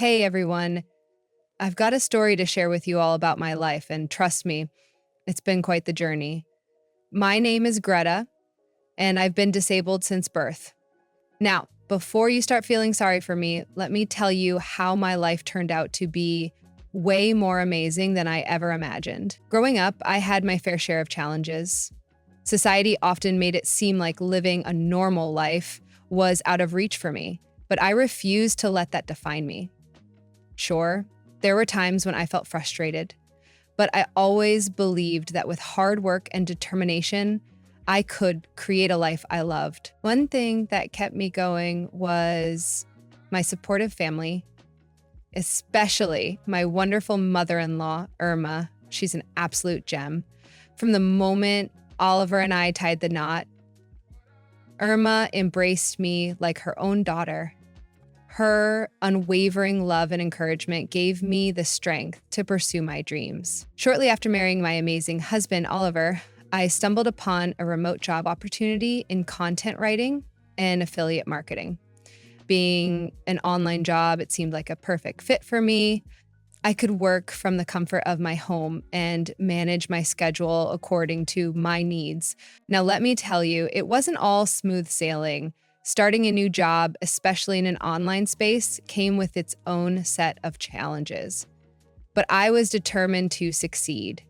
Hey everyone, I've got a story to share with you all about my life, and trust me, it's been quite the journey. My name is Greta, and I've been disabled since birth. Now, before you start feeling sorry for me, let me tell you how my life turned out to be way more amazing than I ever imagined. Growing up, I had my fair share of challenges. Society often made it seem like living a normal life was out of reach for me, but I refused to let that define me. Sure, there were times when I felt frustrated, but I always believed that with hard work and determination, I could create a life I loved. One thing that kept me going was my supportive family, especially my wonderful mother-in-law, Irma. She's an absolute gem. From the moment Oliver and I tied the knot, Irma embraced me like her own daughter. Her unwavering love and encouragement gave me the strength to pursue my dreams. Shortly after marrying my amazing husband, Oliver, I stumbled upon a remote job opportunity in content writing and affiliate marketing. Being an online job, it seemed like a perfect fit for me. I could work from the comfort of my home and manage my schedule according to my needs. Now, let me tell you, it wasn't all smooth sailing. Starting a new job, especially in an online space, came with its own set of challenges. But I was determined to succeed.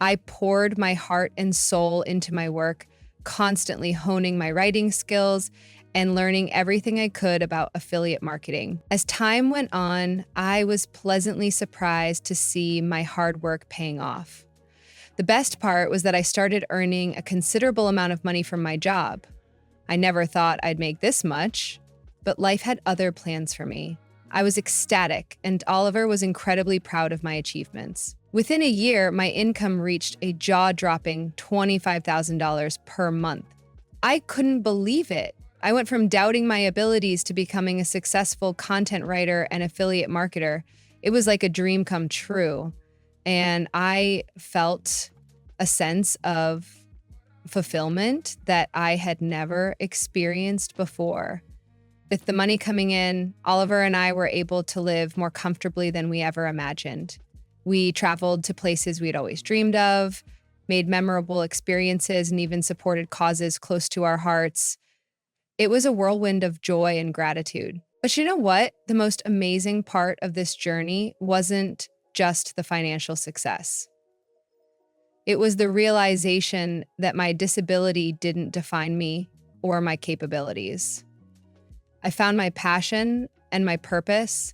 I poured my heart and soul into my work, constantly honing my writing skills and learning everything I could about affiliate marketing. As time went on, I was pleasantly surprised to see my hard work paying off. The best part was that I started earning a considerable amount of money from my job. I never thought I'd make this much, but life had other plans for me. I was ecstatic, and Oliver was incredibly proud of my achievements. Within a year, my income reached a jaw-dropping $25,000 per month. I couldn't believe it. I went from doubting my abilities to becoming a successful content writer and affiliate marketer. It was like a dream come true, and I felt a sense of fulfillment that I had never experienced before. With the money coming in, Oliver and I were able to live more comfortably than we ever imagined. We traveled to places we'd always dreamed of, made memorable experiences, and even supported causes close to our hearts. It was a whirlwind of joy and gratitude. But you know what? The most amazing part of this journey wasn't just the financial success. It was the realization that my disability didn't define me or my capabilities. I found my passion and my purpose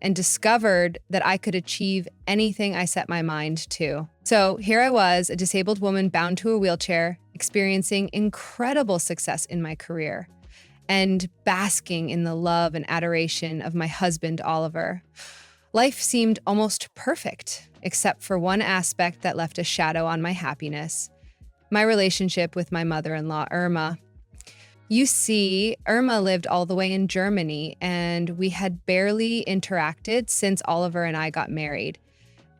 and discovered that I could achieve anything I set my mind to. So here I was, a disabled woman bound to a wheelchair, experiencing incredible success in my career and basking in the love and adoration of my husband, Oliver. Life seemed almost perfect, except for one aspect that left a shadow on my happiness: my relationship with my mother-in-law, Irma. You see, Irma lived all the way in Germany, and we had barely interacted since Oliver and I got married.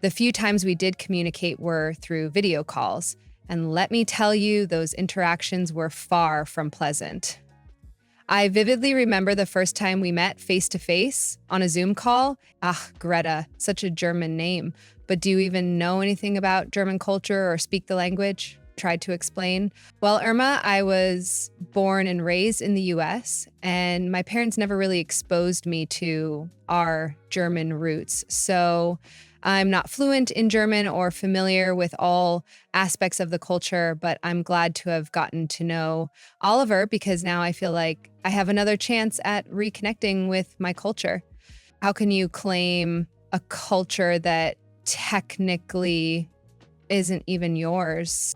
The few times we did communicate were through video calls, and let me tell you, those interactions were far from pleasant. I vividly remember the first time we met face-to-face on a Zoom call. Greta, such a German name. But do you even know anything about German culture or speak the language? Tried to explain. Well, Irma, I was born and raised in the US, and my parents never really exposed me to our German roots. So I'm not fluent in German or familiar with all aspects of the culture, but I'm glad to have gotten to know Oliver because now I feel like I have another chance at reconnecting with my culture. How can you claim a culture that technically isn't even yours?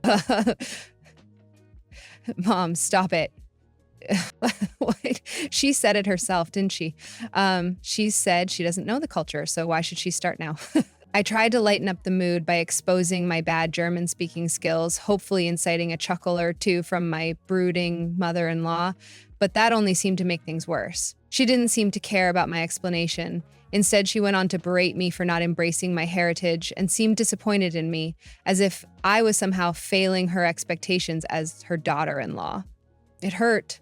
Mom, stop it. She said it herself, didn't she? She said she doesn't know the culture, so why should she start now? I tried to lighten up the mood by exposing my bad German speaking skills, hopefully inciting a chuckle or two from my brooding mother-in-law, but that only seemed to make things worse. She didn't seem to care about my explanation. Instead, she went on to berate me for not embracing my heritage and seemed disappointed in me, as if I was somehow failing her expectations as her daughter-in-law. It hurt.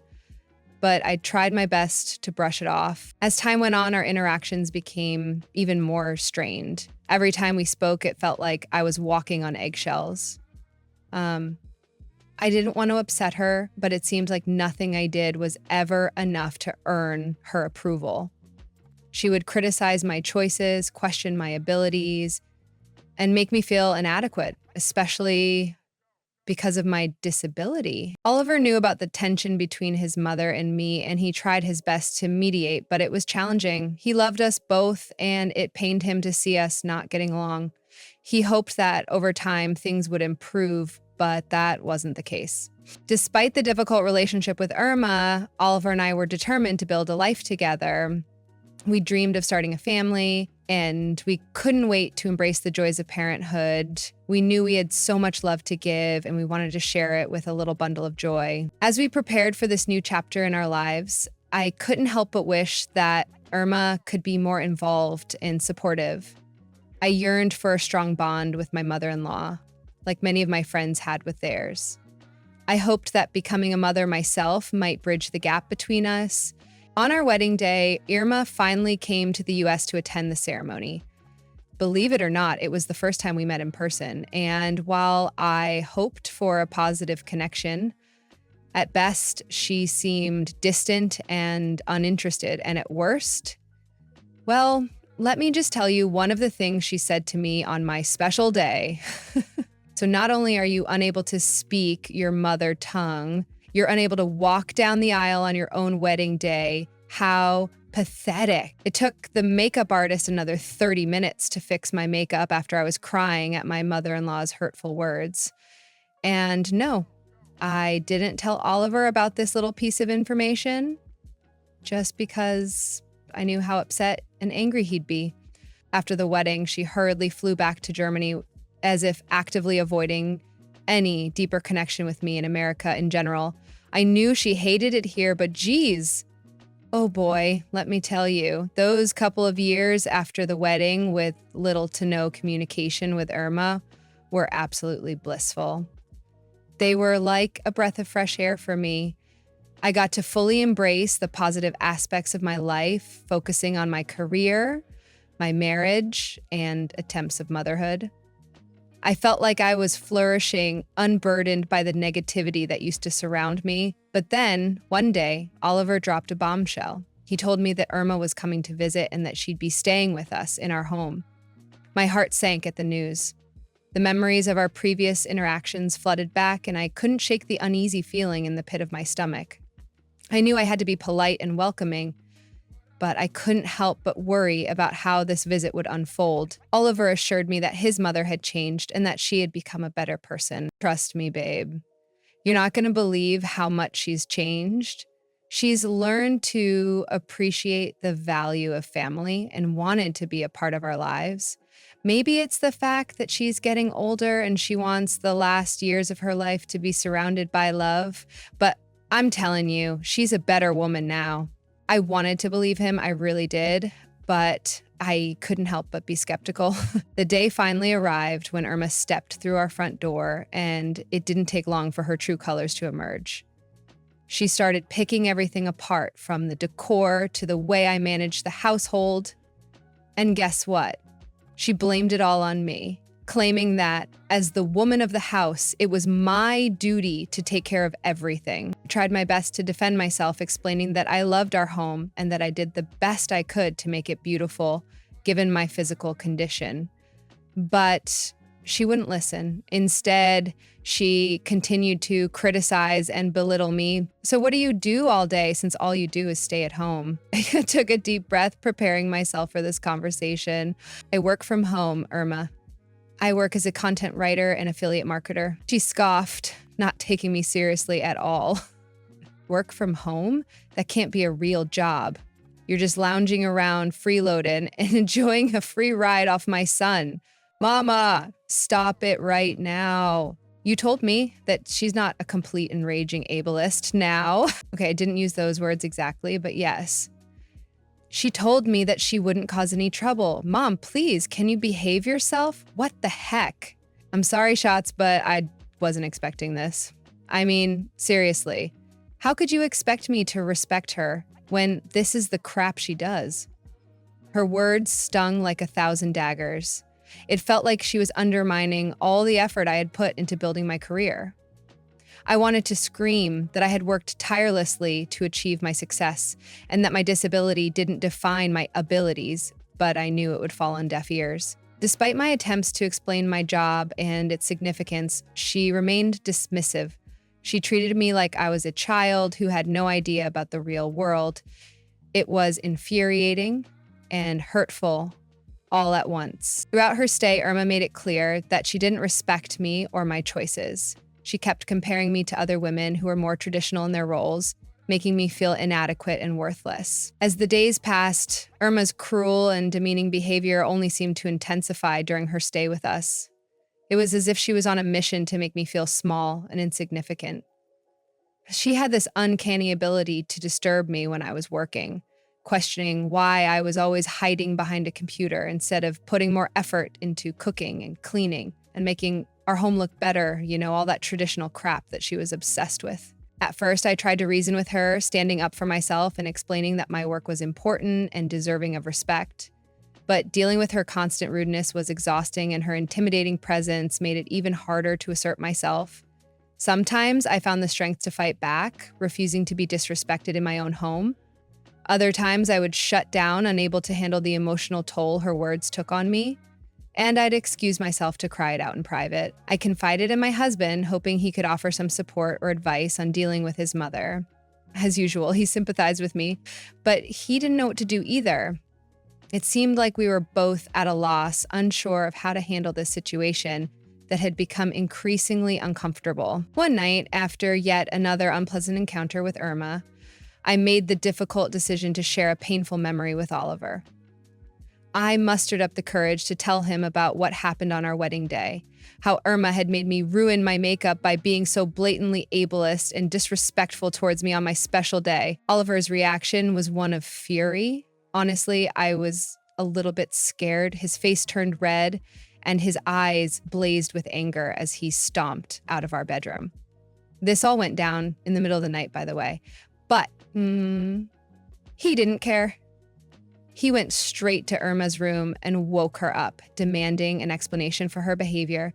but I tried my best to brush it off. As time went on, our interactions became even more strained. Every time we spoke, it felt like I was walking on eggshells. I didn't want to upset her, but it seemed like nothing I did was ever enough to earn her approval. She would criticize my choices, question my abilities, and make me feel inadequate, especially because of my disability. Oliver knew about the tension between his mother and me, and he tried his best to mediate, but it was challenging. He loved us both, and it pained him to see us not getting along. He hoped that over time things would improve, but that wasn't the case. Despite the difficult relationship with Irma, Oliver and I were determined to build a life together. We dreamed of starting a family, and we couldn't wait to embrace the joys of parenthood. We knew we had so much love to give, and we wanted to share it with a little bundle of joy. As we prepared for this new chapter in our lives, I couldn't help but wish that Irma could be more involved and supportive. I yearned for a strong bond with my mother-in-law, like many of my friends had with theirs. I hoped that becoming a mother myself might bridge the gap between us. On our wedding day, Irma finally came to the US to attend the ceremony. Believe it or not, it was the first time we met in person, and while I hoped for a positive connection, at best, she seemed distant and uninterested, and at worst, well, let me just tell you one of the things she said to me on my special day. So not only are you unable to speak your mother tongue, you're unable to walk down the aisle on your own wedding day. How pathetic. It took the makeup artist another 30 minutes to fix my makeup after I was crying at my mother-in-law's hurtful words. And no, I didn't tell Oliver about this little piece of information just because I knew how upset and angry he'd be. After the wedding, she hurriedly flew back to Germany as if actively avoiding any deeper connection with me in America in general. I knew she hated it here, but geez, oh boy, let me tell you, those couple of years after the wedding with little to no communication with Irma were absolutely blissful. They were like a breath of fresh air for me. I got to fully embrace the positive aspects of my life, focusing on my career, my marriage, and attempts of motherhood. I felt like I was flourishing, unburdened by the negativity that used to surround me. But then, one day, Oliver dropped a bombshell. He told me that Irma was coming to visit and that she'd be staying with us in our home. My heart sank at the news. The memories of our previous interactions flooded back, and I couldn't shake the uneasy feeling in the pit of my stomach. I knew I had to be polite and welcoming, but I couldn't help but worry about how this visit would unfold. Oliver assured me that his mother had changed and that she had become a better person. Trust me, babe. You're not going to believe how much she's changed. She's learned to appreciate the value of family and wanted to be a part of our lives. Maybe it's the fact that she's getting older and she wants the last years of her life to be surrounded by love, but I'm telling you, she's a better woman now. I wanted to believe him, I really did, but I couldn't help but be skeptical. The day finally arrived when Irma stepped through our front door, and it didn't take long for her true colors to emerge. She started picking everything apart, from the decor to the way I managed the household. And guess what? She blamed it all on me, claiming that as the woman of the house, it was my duty to take care of everything. I tried my best to defend myself, explaining that I loved our home and that I did the best I could to make it beautiful, given my physical condition. But she wouldn't listen. Instead, she continued to criticize and belittle me. So what do you do all day since all you do is stay at home? I took a deep breath, preparing myself for this conversation. I work from home, Irma. I work as a content writer and affiliate marketer. She scoffed, not taking me seriously at all. Work from home? That can't be a real job. You're just lounging around freeloading and enjoying a free ride off my son. Mama, stop it right now. You told me that she's not a complete and raging ableist now. Okay, I didn't use those words exactly, but yes. She told me that she wouldn't cause any trouble. Mom, please, can you behave yourself? What the heck? I'm sorry, Shots, but I wasn't expecting this. I mean, seriously, How could you expect me to respect her when this is the crap she does? Her words stung like 1,000 daggers. It felt like she was undermining all the effort I had put into building my career. I wanted to scream that I had worked tirelessly to achieve my success and that my disability didn't define my abilities, but I knew it would fall on deaf ears. Despite my attempts to explain my job and its significance, she remained dismissive. She treated me like I was a child who had no idea about the real world. It was infuriating and hurtful all at once. Throughout her stay, Irma made it clear that she didn't respect me or my choices. She kept comparing me to other women who were more traditional in their roles, making me feel inadequate and worthless. As the days passed, Irma's cruel and demeaning behavior only seemed to intensify during her stay with us. It was as if she was on a mission to make me feel small and insignificant. She had this uncanny ability to disturb me when I was working, questioning why I was always hiding behind a computer instead of putting more effort into cooking and cleaning and making our home look better, all that traditional crap that she was obsessed with. At first, I tried to reason with her, standing up for myself and explaining that my work was important and deserving of respect. But dealing with her constant rudeness was exhausting, and her intimidating presence made it even harder to assert myself. Sometimes I found the strength to fight back, refusing to be disrespected in my own home. Other times I would shut down, unable to handle the emotional toll her words took on me. And I'd excuse myself to cry it out in private. I confided in my husband, hoping he could offer some support or advice on dealing with his mother. As usual, he sympathized with me, but he didn't know what to do either. It seemed like we were both at a loss, unsure of how to handle this situation that had become increasingly uncomfortable. One night, after yet another unpleasant encounter with Irma, I made the difficult decision to share a painful memory with Oliver. I mustered up the courage to tell him about what happened on our wedding day, how Irma had made me ruin my makeup by being so blatantly ableist and disrespectful towards me on my special day. Oliver's reaction was one of fury. Honestly, I was a little bit scared. His face turned red and his eyes blazed with anger as he stomped out of our bedroom. This all went down in the middle of the night, by the way, but he didn't care. He went straight to Irma's room and woke her up, demanding an explanation for her behavior.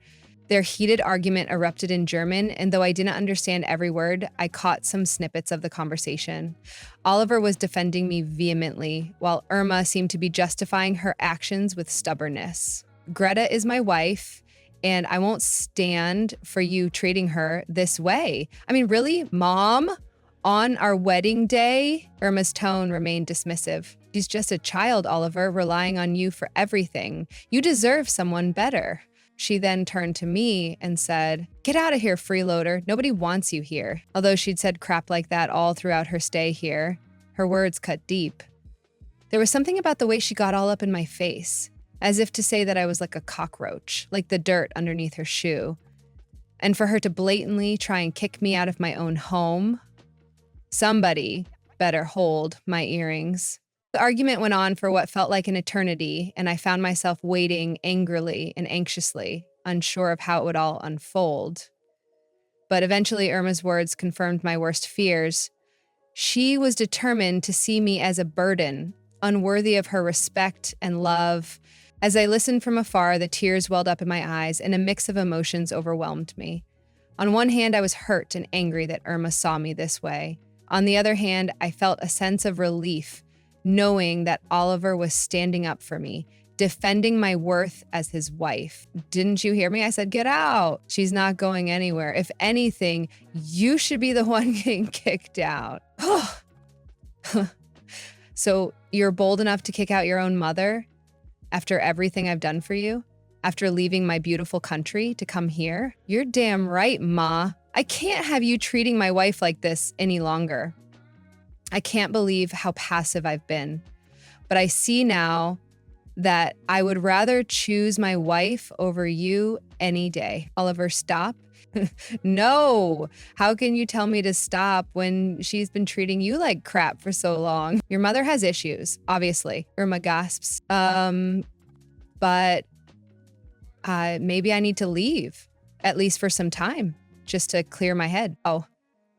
Their heated argument erupted in German, and though I didn't understand every word, I caught some snippets of the conversation. Oliver was defending me vehemently, while Irma seemed to be justifying her actions with stubbornness. Greta is my wife, and I won't stand for you treating her this way. I mean, really, Mom? On our wedding day? Irma's tone remained dismissive. She's just a child, Oliver, relying on you for everything. You deserve someone better. She then turned to me and said, "Get out of here, freeloader. Nobody wants you here." Although she'd said crap like that all throughout her stay here, her words cut deep. There was something about the way she got all up in my face, as if to say that I was like a cockroach, like the dirt underneath her shoe. And for her to blatantly try and kick me out of my own home, somebody better hold my earrings. The argument went on for what felt like an eternity, and I found myself waiting angrily and anxiously, unsure of how it would all unfold. But eventually, Irma's words confirmed my worst fears. She was determined to see me as a burden, unworthy of her respect and love. As I listened from afar, the tears welled up in my eyes, and a mix of emotions overwhelmed me. On one hand, I was hurt and angry that Irma saw me this way. On the other hand, I felt a sense of relief, knowing that Oliver was standing up for me, defending my worth as his wife. Didn't you hear me? I said, get out. She's not going anywhere. If anything, you should be the one getting kicked out. So you're bold enough to kick out your own mother after everything I've done for you? After leaving my beautiful country to come here? You're damn right, Ma. I can't have you treating my wife like this any longer. I can't believe how passive I've been, but I see now that I would rather choose my wife over you any day. Oliver, stop. No, how can you tell me to stop when she's been treating you like crap for so long? Your mother has issues, obviously. Irma gasps. But maybe I need to leave, at least for some time, just to clear my head. Oh,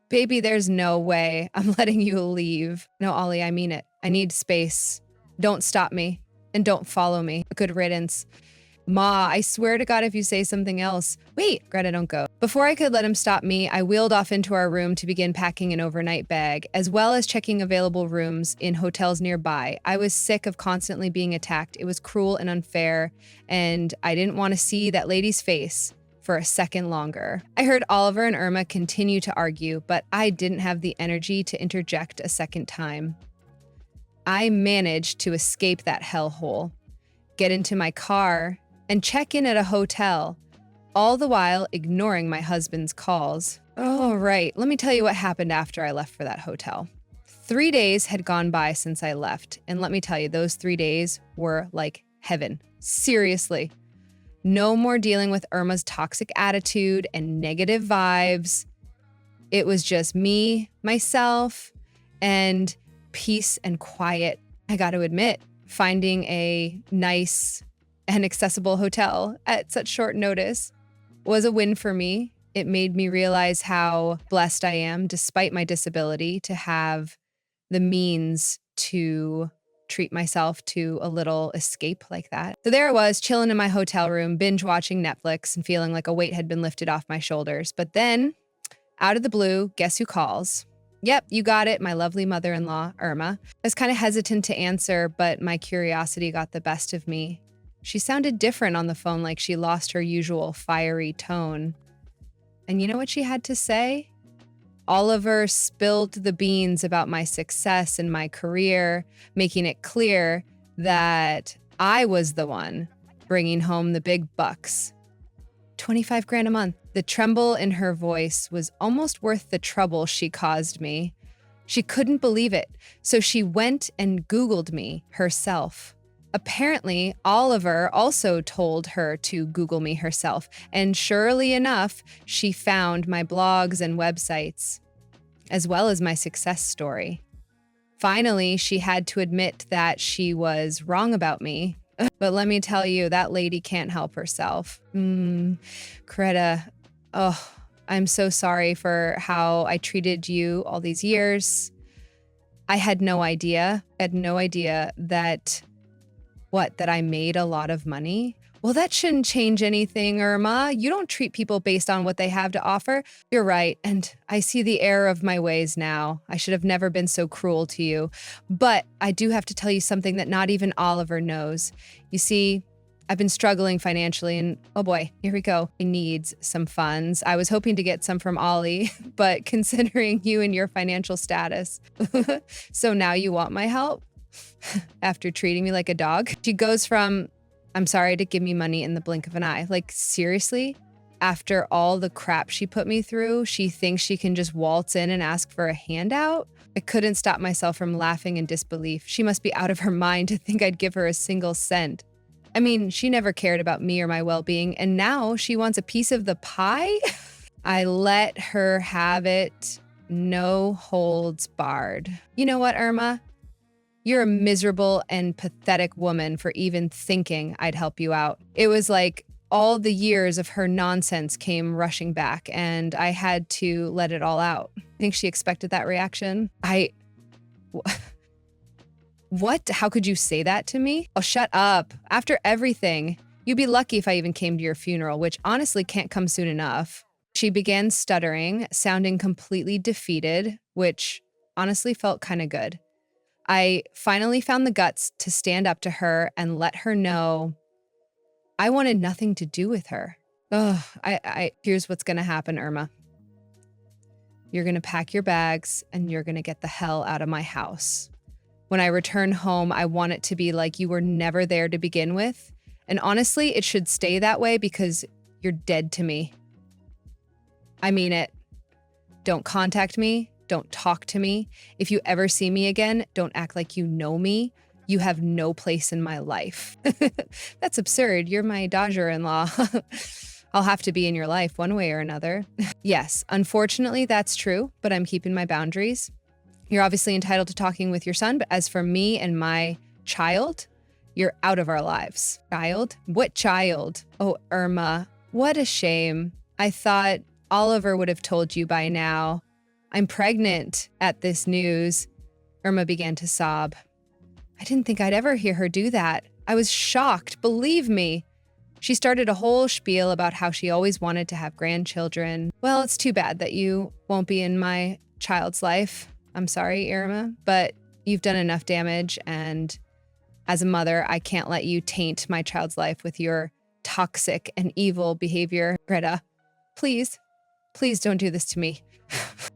Baby, there's no way I'm letting you leave. No, Ollie, I mean it. I need space. Don't stop me and don't follow me. Good riddance. Ma, I swear to God, if you say something else. Wait, Greta, don't go. Before I could let him stop me, I wheeled off into our room to begin packing an overnight bag, as well as checking available rooms in hotels nearby. I was sick of constantly being attacked. It was cruel and unfair, and I didn't want to see that lady's face for a second longer. I heard Oliver and Irma continue to argue, but I didn't have the energy to interject a second time. I managed to escape that hellhole, get into my car, and check in at a hotel, all the while ignoring my husband's calls. Oh, right. Let me tell you what happened after I left for that hotel. 3 days had gone by since I left, and let me tell you, those 3 days were like heaven. Seriously. No more dealing with Irma's toxic attitude and negative vibes. It was just me, myself, and peace and quiet. I got to admit, finding a nice and accessible hotel at such short notice was a win for me. It made me realize how blessed I am, despite my disability, to have the means to treat myself to a little escape like that. So there I was, chilling in my hotel room, binge watching Netflix and feeling like a weight had been lifted off my shoulders. But then, out of the blue, guess who calls? Yep, you got it, my lovely mother-in-law, Irma. I was kind of hesitant to answer, but my curiosity got the best of me. She sounded different on the phone, like she lost her usual fiery tone. And you know what she had to say? Oliver spilled the beans about my success in my career, making it clear that I was the one bringing home the big bucks. 25 grand a month. The tremble in her voice was almost worth the trouble she caused me. She couldn't believe it, so she went and Googled me herself. Apparently, Oliver also told her to Google me herself, and surely enough, she found my blogs and websites, as well as my success story. Finally, she had to admit that she was wrong about me. But let me tell you, that lady can't help herself. Greta, oh, I'm so sorry for how I treated you all these years. I had no idea. That I made a lot of money? Well, that shouldn't change anything, Irma. You don't treat people based on what they have to offer. You're right, and I see the error of my ways now. I should have never been so cruel to you. But I do have to tell you something that not even Oliver knows. You see, I've been struggling financially, and oh boy, here we go. He needs some funds. I was hoping to get some from Ollie, but considering you and your financial status. So now you want my help? After treating me like a dog? She goes from, I'm sorry to give me money in the blink of an eye. Like, seriously? After all the crap she put me through, she thinks she can just waltz in and ask for a handout? I couldn't stop myself from laughing in disbelief. She must be out of her mind to think I'd give her a single cent. I mean, she never cared about me or my well-being, and now she wants a piece of the pie? I let her have it. No holds barred. You know what, Irma? You're a miserable and pathetic woman for even thinking I'd help you out. It was like all the years of her nonsense came rushing back, and I had to let it all out. I think she expected that reaction. What? How could you say that to me? Oh, shut up. After everything, you'd be lucky if I even came to your funeral, which honestly can't come soon enough. She began stuttering, sounding completely defeated, which honestly felt kind of good. I finally found the guts to stand up to her and let her know I wanted nothing to do with her. Here's what's going to happen, Irma. You're going to pack your bags and you're going to get the hell out of my house. When I return home, I want it to be like you were never there to begin with. And honestly, it should stay that way because you're dead to me. I mean it. Don't contact me. Don't talk to me. If you ever see me again, don't act like you know me. You have no place in my life. That's absurd. You're my daughter-in-law. I'll have to be in your life one way or another. Yes, unfortunately, that's true, but I'm keeping my boundaries. You're obviously entitled to talking with your son, but as for me and my child, you're out of our lives. Child? What child? Oh, Irma, what a shame. I thought Oliver would have told you by now. I'm pregnant at this news. Irma began to sob. I didn't think I'd ever hear her do that. I was shocked, believe me. She started a whole spiel about how she always wanted to have grandchildren. Well, it's too bad that you won't be in my child's life. I'm sorry, Irma, but you've done enough damage, and as a mother, I can't let you taint my child's life with your toxic and evil behavior. Greta, please don't do this to me.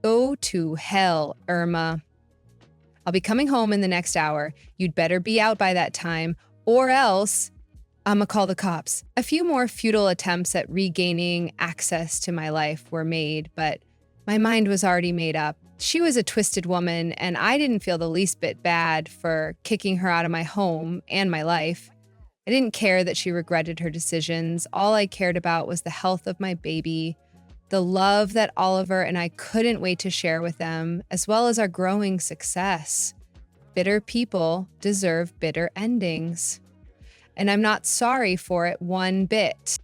Go to hell, Irma. I'll be coming home in the next hour. You'd better be out by that time, or else I'ma call the cops. A few more futile attempts at regaining access to my life were made, but my mind was already made up. She was a twisted woman, and I didn't feel the least bit bad for kicking her out of my home and my life. I didn't care that she regretted her decisions. All I cared about was the health of my baby, the love that Oliver and I couldn't wait to share with them, as well as our growing success. Bitter people deserve bitter endings. And I'm not sorry for it one bit.